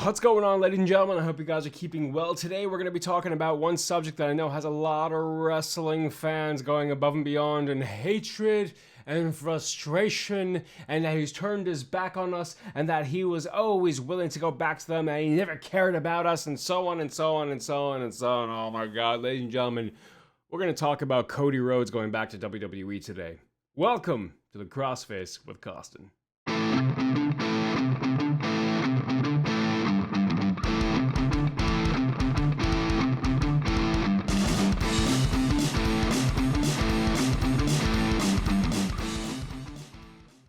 What's going on, ladies and gentlemen? I hope you guys are keeping well. Today we're going to be talking about one subject that I know has a lot of wrestling fans going above and beyond in hatred and frustration, and that he's turned his back on us, and that he was always willing to go back to them, and he never cared about us, and so on and so on and so on and so on. Oh my god, ladies and gentlemen, we're going to talk about Cody Rhodes going back to WWE today. Welcome to the Crossface with Costin.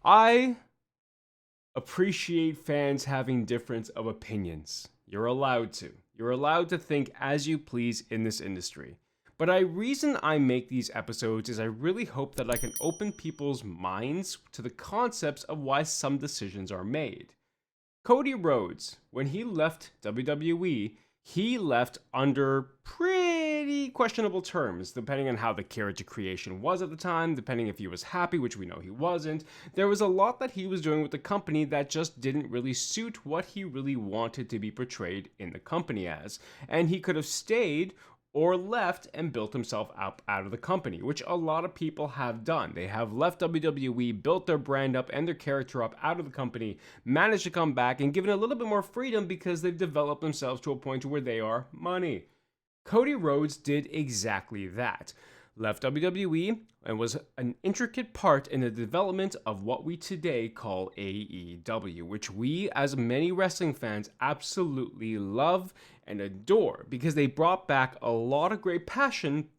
I appreciate fans having difference of opinions. You're allowed to. You're allowed to think as you please in this industry. But the reason I make these episodes is I really hope that I can open people's minds to the concepts of why some decisions are made. Cody Rhodes, when he left WWE, he left under pretty questionable terms, depending on how the character creation was at the time, depending if he was happy, which we know he wasn't. There was a lot that he was doing with the company that just didn't really suit what he really wanted to be portrayed in the company as. And he could have stayed or left and built himself up out of the company, which a lot of people have done. They have left WWE, built their brand up and their character up out of the company, managed to come back and given a little bit more freedom because they've developed themselves to a point where they are money. Cody Rhodes did exactly that. Left WWE and was an intricate part in the development of what we today call AEW, which we, as many wrestling fans, absolutely love and adore because they brought back a lot of great passion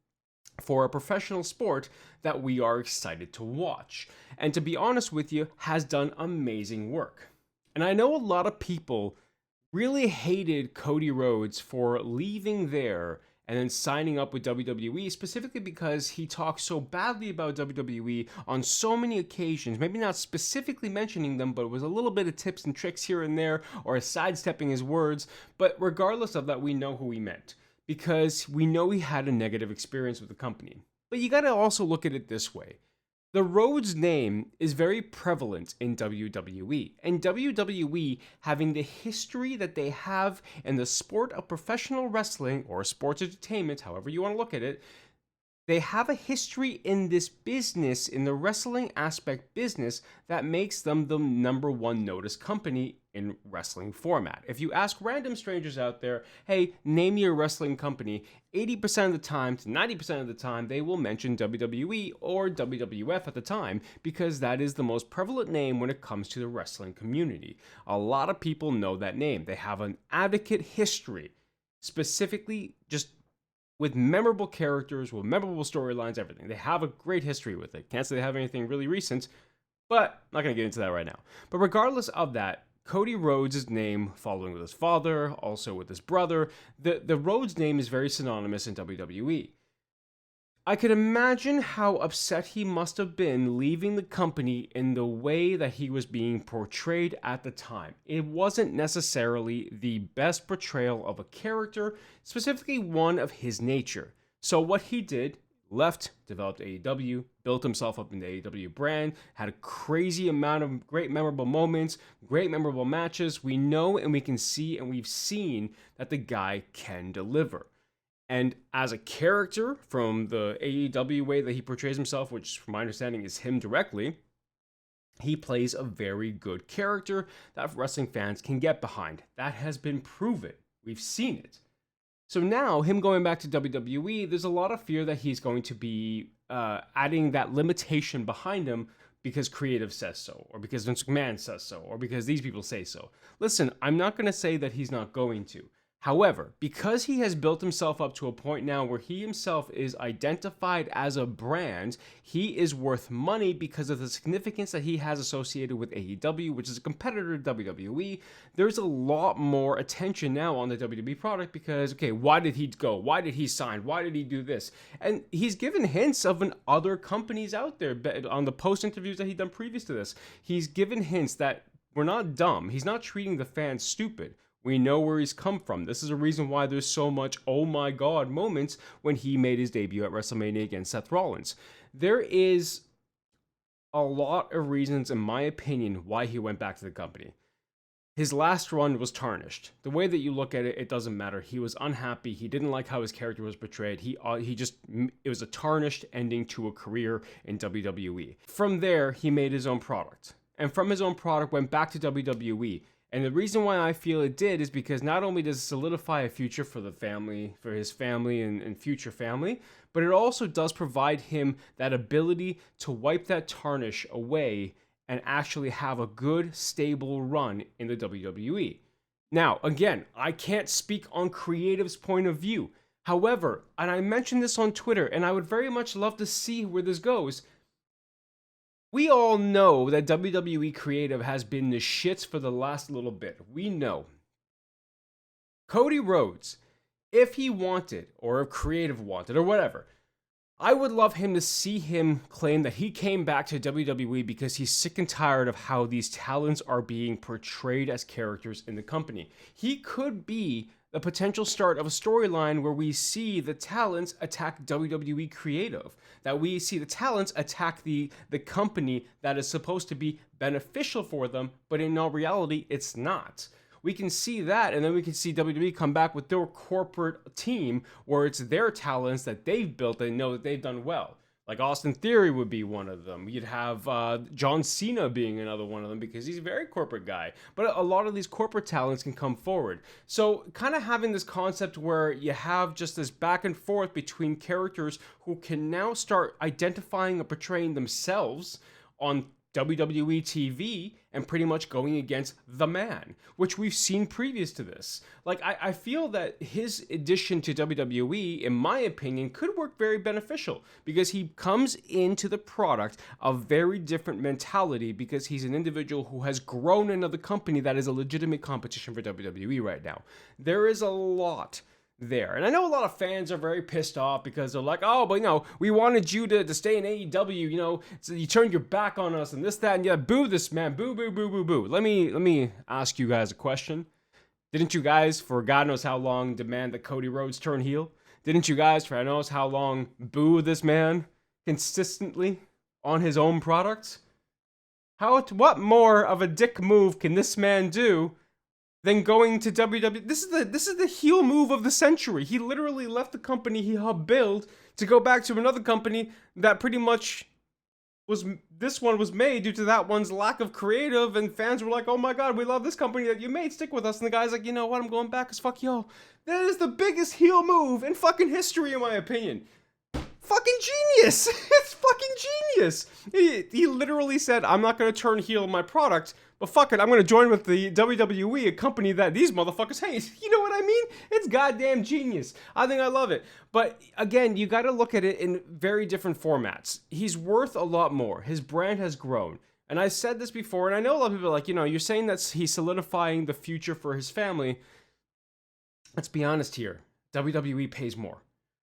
for a professional sport that we are excited to watch. And to be honest with you, has done amazing work. And I know a lot of people really hated Cody Rhodes for leaving there and then signing up with WWE, specifically because he talked so badly about WWE on so many occasions, maybe not specifically mentioning them, but it was a little bit of tips and tricks here and there, or sidestepping his words. But regardless of that, we know who he meant, because we know he had a negative experience with the company. But you gotta also look at it this way. The Rhodes name is very prevalent in WWE, and WWE, having the history that they have in the sport of professional wrestling or sports entertainment, however you want to look at it, they have a history in this business, in the wrestling aspect business, that makes them the number one noticed company in wrestling format. If you ask random strangers out there, hey, name your wrestling company, 80% of the time to 90% of the time, they will mention WWE or WWF at the time because that is the most prevalent name when it comes to the wrestling community. A lot of people know that name. They have an advocate history, specifically just with memorable characters, with memorable storylines, everything. They have a great history with it. Can't say they have anything really recent, but I'm not going to get into that right now. But regardless of that, Cody Rhodes' name, following with his father, also with his brother, the Rhodes name is very synonymous in WWE. I could imagine how upset he must have been leaving the company in the way that he was being portrayed at the time. It wasn't necessarily the best portrayal of a character, specifically one of his nature. So what he did, left, developed AEW, built himself up in the AEW brand, had a crazy amount of great memorable moments, great memorable matches. We know and we can see and we've seen that the guy can deliver. And as a character, from the AEW way that he portrays himself, which from my understanding is him directly, he plays a very good character that wrestling fans can get behind. That has been proven. We've seen it. So now, him going back to WWE, there's a lot of fear that he's going to be adding that limitation behind him because creative says so, or because Vince McMahon says so, or because these people say so. Listen, I'm not going to say that he's not going to. However, because he has built himself up to a point now where he himself is identified as a brand, he is worth money because of the significance that he has associated with AEW, which is a competitor to WWE. There's a lot more attention now on the WWE product because, okay, why did he go? Why did he sign? Why did he do this? And he's given hints of other companies out there on the post interviews that he's done previous to this. He's given hints that we're not dumb. He's not treating the fans stupid. We know where he's come from. This is a reason why there's so much oh my god moments when he made his debut at WrestleMania against Seth Rollins. There is a lot of reasons, in my opinion, why he went back to the company. his last run was tarnished. The way that you look at it, it doesn't matter. He was unhappy. He didn't like how his character was portrayed. It was a tarnished ending to a career in WWE. From there, he made his own product. And from his own product, went back to WWE. And the reason why I feel it did is because not only does it solidify a future for the family, for his family and future family, but it also does provide him that ability to wipe that tarnish away and actually have a good, stable run in the WWE. Now, again, I can't speak on creative's point of view. However, and I mentioned this on Twitter, and I would very much love to see where this goes. We all know that WWE creative has been the shits for the last little bit. We know. Cody Rhodes, if he wanted, or if creative wanted, or whatever, I would love him to see him claim that he came back to WWE because he's sick and tired of how these talents are being portrayed as characters in the company. He could be the potential start of a storyline where we see the talents attack WWE creative, that we see the talents attack the company that is supposed to be beneficial for them, but in all reality, it's not. We can see that, and then we can see WWE come back with their corporate team where it's their talents that they've built and know that they've done well. Like Austin Theory would be one of them. You'd have John Cena being another one of them because he's a very corporate guy. But a lot of these corporate talents can come forward. So kind of having this concept where you have just this back and forth between characters who can now start identifying and portraying themselves on WWE TV and pretty much going against the man, which we've seen previous to this. Like, I feel that his addition to WWE, in my opinion, could work very beneficial because he comes into the product a very different mentality because he's an individual who has grown another company that is a legitimate competition for WWE right now. There is a lot there. And I know a lot of fans are very pissed off because they're like, oh, but we wanted you to stay in AEW, so you turned your back on us and this, that, and yeah, boo this man, boo, boo, boo, boo, boo. Let me ask you guys a question. Didn't you guys, for God knows how long, demand that Cody Rhodes turn heel? Didn't you guys, for God knows how long, boo this man consistently on his own products? What more of a dick move can this man do than going to WWE? This is the heel move of the century. He literally left the company he helped build to go back to another company that pretty much this one was made due to that one's lack of creative, and fans were like, oh my god, we love this company that you made, stick with us. And the guy's like, you know what, I'm going back because fuck y'all. That is the biggest heel move in fucking history, in my opinion. Fucking genius. It's fucking genius. He literally said, I'm not going to turn heel on my product, but fuck it, I'm going to join with the WWE, a company that these motherfuckers hate. You know what I mean? It's goddamn genius. I think I love it. But again, you got to look at it in very different formats. He's worth a lot more. His brand has grown. And I said this before, and I know a lot of people are like, you're saying that he's solidifying the future for his family. Let's be honest here. WWE pays more.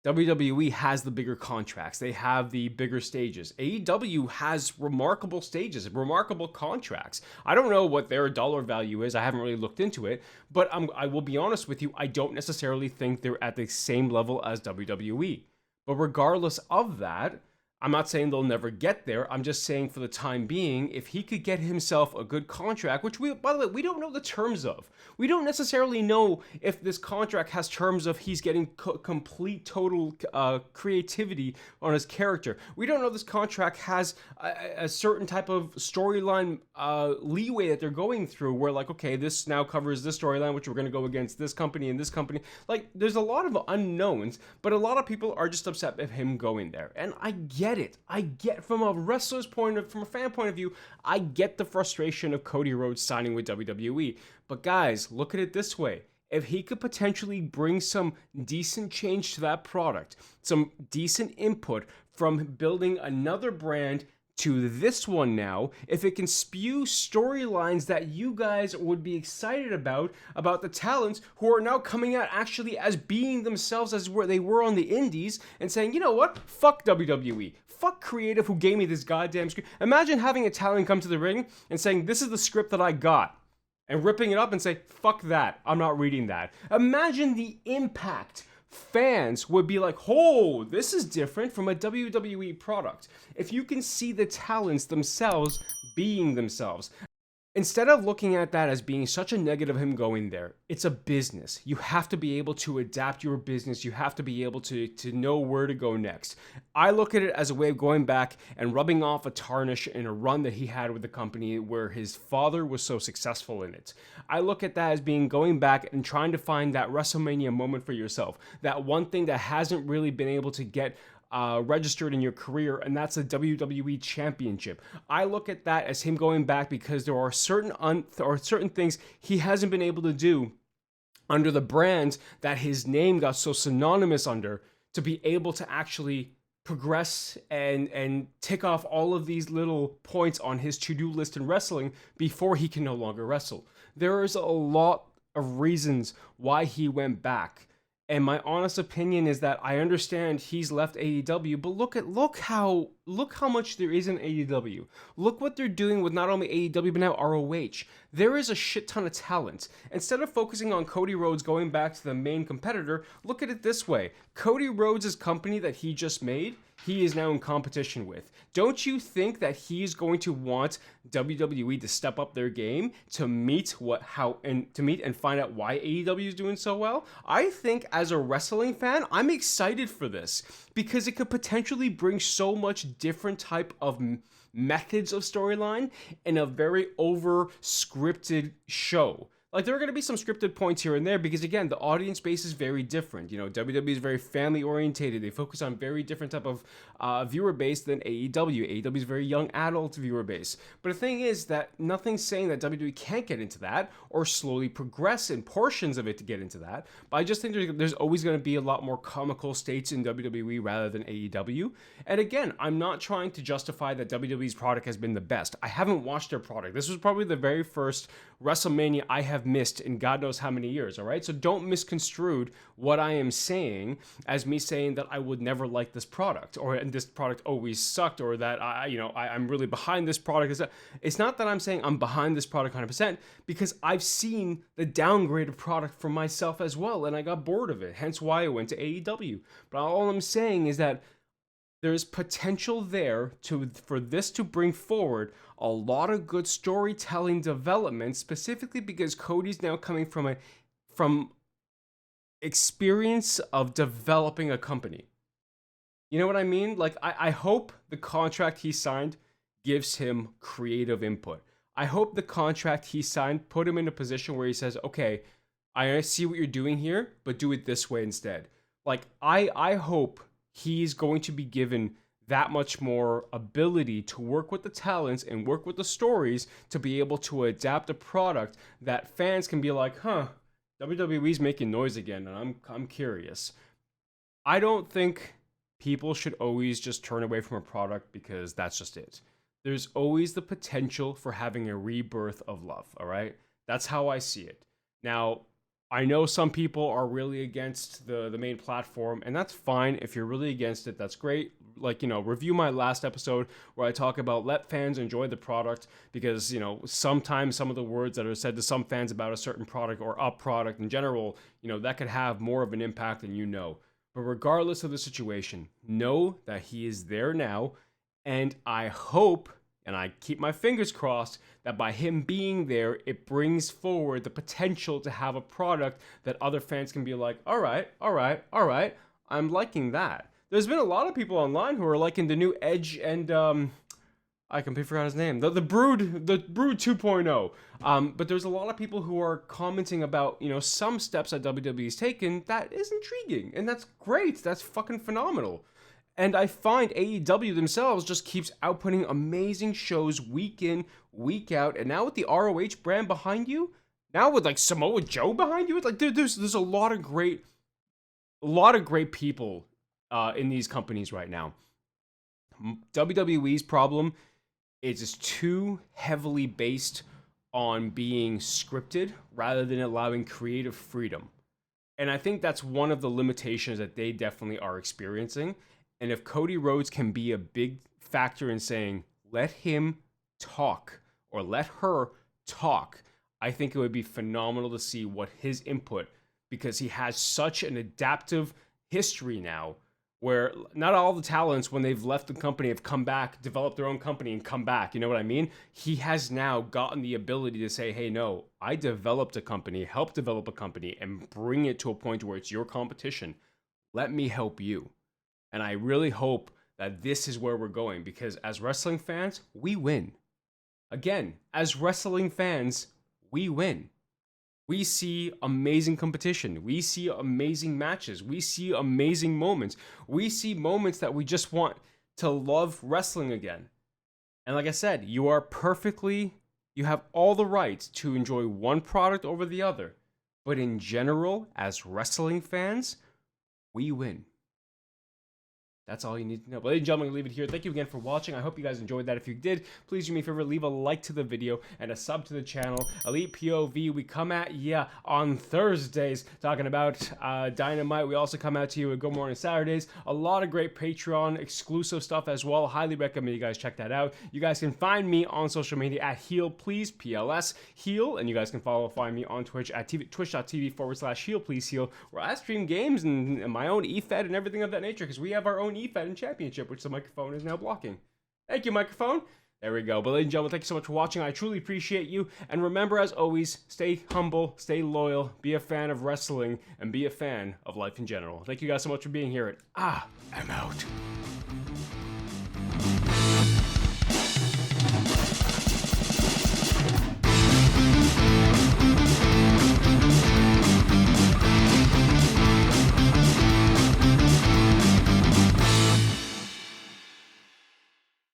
WWE has the bigger contracts. They have the bigger stages. AEW has remarkable stages, remarkable contracts. I don't know what their dollar value is. I haven't really looked into it. But I will be honest with you, I don't necessarily think they're at the same level as WWE. But regardless of that, I'm not saying they'll never get there. I'm just saying for the time being, if he could get himself a good contract, which by the way, we don't know the terms of. We don't necessarily know if this contract has terms of he's getting complete, total creativity on his character. We don't know this contract has a certain type of storyline leeway that they're going through where like, okay, this now covers this storyline, which we're going to go against this company and this company. Like, there's a lot of unknowns, but a lot of people are just upset with him going there. And I get it. I get from a wrestler's from a fan point of view, I get the frustration of Cody Rhodes signing with WWE. But guys, look at it this way. If he could potentially bring some decent change to that product, some decent input from building another brand to this one now, if it can spew storylines that you guys would be excited about the talents who are now coming out actually as being themselves as where they were on the indies and saying, you know what, fuck WWE, fuck creative who gave me this goddamn script. Imagine having a talent come to the ring and saying, this is the script that I got, and ripping it up and say, fuck that, I'm not reading that. Imagine the impact. Fans would be like, oh, this is different from a WWE product. If you can see the talents themselves being themselves. Instead of looking at that as being such a negative him going there, it's a business. You have to be able to adapt your business. You have to be able to know where to go next. I look at it as a way of going back and rubbing off a tarnish in a run that he had with the company where his father was so successful in it. I look at that as being going back and trying to find that WrestleMania moment for yourself. That one thing that hasn't really been able to get registered in your career, and that's a WWE Championship. I look at that as him going back because there are certain things he hasn't been able to do under the brand that his name got so synonymous under, to be able to actually progress and tick off all of these little points on his to-do list in wrestling before he can no longer wrestle. There is a lot of reasons why he went back. And my honest opinion is that I understand he's left AEW, but look how much there is in AEW. Look what they're doing with not only AEW but now ROH. There is a shit ton of talent. Instead of focusing on Cody Rhodes going back to the main competitor, look at it this way. Cody Rhodes' company that he just made, he is now in competition with. Don't you think that he's going to want WWE to step up their game to meet and find out why AEW is doing so well? I think as a wrestling fan, I'm excited for this because it could potentially bring so much different type of methods of storyline in a very over scripted show. Like, there are going to be some scripted points here and there because, again, the audience base is very different. You know, WWE is very family-orientated. They focus on very different type of viewer base than AEW. AEW is very young adult viewer base. But the thing is that nothing's saying that WWE can't get into that or slowly progress in portions of it to get into that. But I just think there's always going to be a lot more comical states in WWE rather than AEW. And again, I'm not trying to justify that WWE's product has been the best. I haven't watched their product. This was probably the very first WrestleMania I have missed in God knows how many years, all right? So don't misconstrue what I am saying as me saying that I would never like this product, or this product always sucked, or that I'm really behind this product. It's not that I'm saying I'm behind this product 100%, because I've seen the downgraded product for myself as well, and I got bored of it, hence why I went to AEW. But all I'm saying is that there's potential there for this to bring forward a lot of good storytelling development, specifically because Cody's now coming from experience of developing a company. You know what I mean? Like, I hope the contract he signed gives him creative input. I hope the contract he signed put him in a position where he says, okay, I see what you're doing here, but do it this way instead. Like, I hope he's going to be given that much more ability to work with the talents and work with the stories to be able to adapt a product that fans can be like, WWE's making noise again, and I'm curious. I don't think people should always just turn away from a product because that's just it. There's always the potential for having a rebirth of love, all right? That's how I see it. Now, I know some people are really against the main platform, and that's fine. If you're really against it, that's great. Like, review my last episode where I talk about let fans enjoy the product, because, sometimes some of the words that are said to some fans about a certain product or a product in general, that could have more of an impact than you know. But regardless of the situation, know that he is there now, and I hope, and I keep my fingers crossed, that by him being there, it brings forward the potential to have a product that other fans can be like, all right, I'm liking that. There's been a lot of people online who are liking the new Edge and, I completely forgot his name, the Brood 2.0. But there's a lot of people who are commenting about, some steps that WWE's taken that is intriguing, and that's great. That's fucking phenomenal. And I find AEW themselves just keeps outputting amazing shows week in, week out. And now with the ROH brand behind you, now with like Samoa Joe behind you, it's like there's a lot of great people in these companies right now. WWE's problem is just too heavily based on being scripted rather than allowing creative freedom. And I think that's one of the limitations that they definitely are experiencing. And if Cody Rhodes can be a big factor in saying, let him talk or let her talk, I think it would be phenomenal to see what his input, because he has such an adaptive history now where not all the talents, when they've left the company, have come back, developed their own company and come back. You know what I mean? He has now gotten the ability to say, hey, no, I developed a company, helped develop a company, and bring it to a point where it's your competition. Let me help you. And I really hope that this is where we're going, because as wrestling fans, we win. Again, as wrestling fans, we win. We see amazing competition. We see amazing matches. We see amazing moments. We see moments that we just want to love wrestling again. And like I said, you have all the rights to enjoy one product over the other. But in general, as wrestling fans, we win. That's all you need to know. But ladies and gentlemen, I'm going to leave it here. Thank you again for watching. I hope you guys enjoyed that. If you did, please do me a favor, leave a like to the video and a sub to the channel. Elite POV, we come at you on Thursdays talking about Dynamite. We also come out to you with Good Morning Saturdays. A lot of great Patreon exclusive stuff as well. Highly recommend you guys check that out. You guys can find me on social media at Heel Please, PLS Heel. And you guys can find me on Twitch at twitch.tv/Heel Please Heel, where I stream games and my own EFED and everything of that nature, because we have our own EFED and championship, which the microphone is now blocking. Thank you, microphone. There we go. But ladies and gentlemen, thank you so much for watching. I truly appreciate you. And remember, as always, stay humble, stay loyal, be a fan of wrestling, and be a fan of life in general. Thank you guys so much for being here. And I'm out.